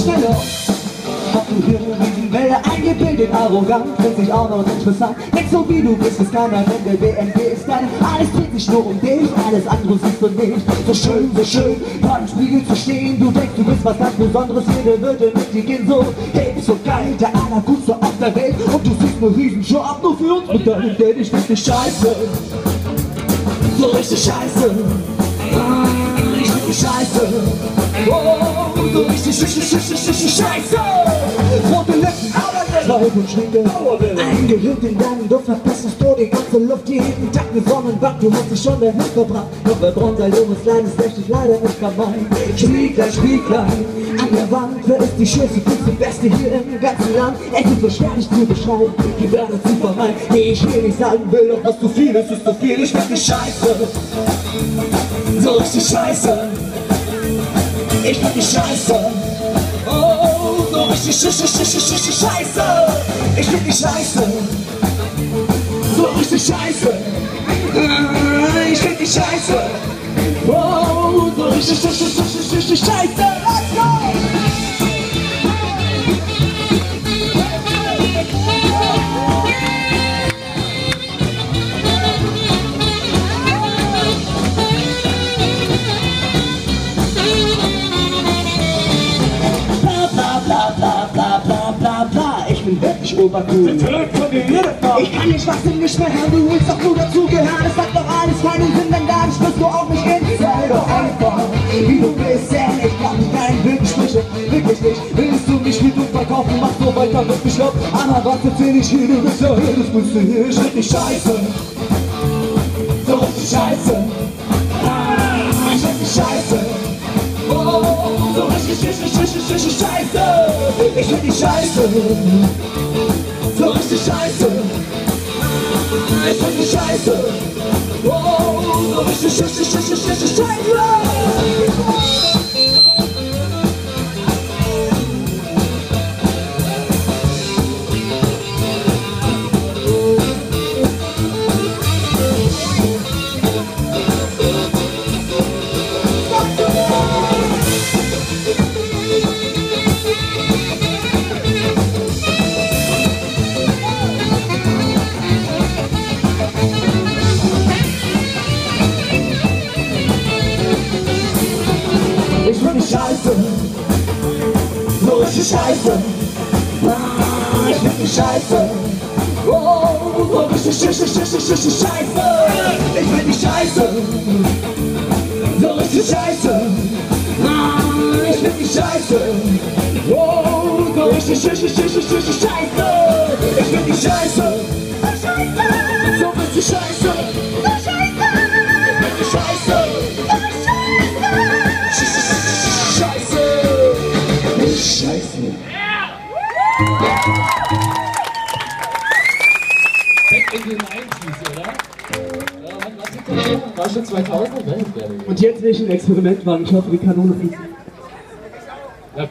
schneller. Ob du hier in diesen Wälder eingebildet, arrogant, find sich auch noch interessant. Nicht so wie du bist, ist keiner, denn der BND ist dein. Alles dreht sich nur um dich, alles andere siehst du nicht. So schön, vor dem Spiegel zu stehen. Du denkst, du bist was ganz Besonderes, jede würde mit dir gehen. So hip, so geil, der allergutste auf der Welt. Und du siehst eine Riesenshow ab, nur für uns mit deinem Date. Ich find dich scheiße, so richtig scheiße. Ich find dich scheiße, oh, so richtig scheiße. Rote Lippen, Schweif und Schminke, eingehüllt in deinen Duft, verpestest du die ganze Luft. Jeden Tag eine Sonnenbank, du hast dich schon der Hüfte verbrannt. Doch wer braucht ein junges Leid, ist echt leider nicht gemein. Spieglein, an der Wand, wer ist die schönste, coolste, beste hier im ganzen Land? Es ist so schwer nicht zu beschreiben, die Werte zu vermeiden, die ich hier nicht sagen will. Doch was zu viel ist zu viel, ich find dich scheiße, so richtig scheiße. Ich find dich scheiße, oh, so richtig scheiße. Ich find dich scheiße, so richtig scheiße. Ich find dich scheiße, oh, so richtig scheiße. Let's go! Ich bin wirklich obercool. Ich kann nicht wahnsinnig mehr hören, du willst doch nur dazugehören. Es hat doch alles keinen Sinn, denn dadurch wirst du auch nicht in. Sei doch einfach, wie du bist, denn ich glaub nicht deinen Bildensprüche, wirklich nicht. Willst du mich wie du verkaufen, mach so weiter, wird mich glaub. Aber was erzähl ich hier, du bist ja hier, das bist du hier. Ich find dich scheiße, so richtig scheiße. Ich find dich scheiße, oh, so richtig scheiße. Ich find dich scheiße, so richtig scheiße. Ich find dich scheiße, oh, so richtig scheiße. Ich find dich scheiße, so richtig scheiße. Ich find dich scheiße, oh, so richtig scheiße. Ich find dich scheiße, so richtig scheiße. Ich find dich scheiße, oh, so richtig scheiße. Ich find dich scheiße, so richtig scheiße. Ich find dich scheiße. Scheiße. Back in the 90s, oder? Ja, was war schon 2000? Ne? Und jetzt will ich ein Experiment machen. Ich hoffe, die Kanone fliegt.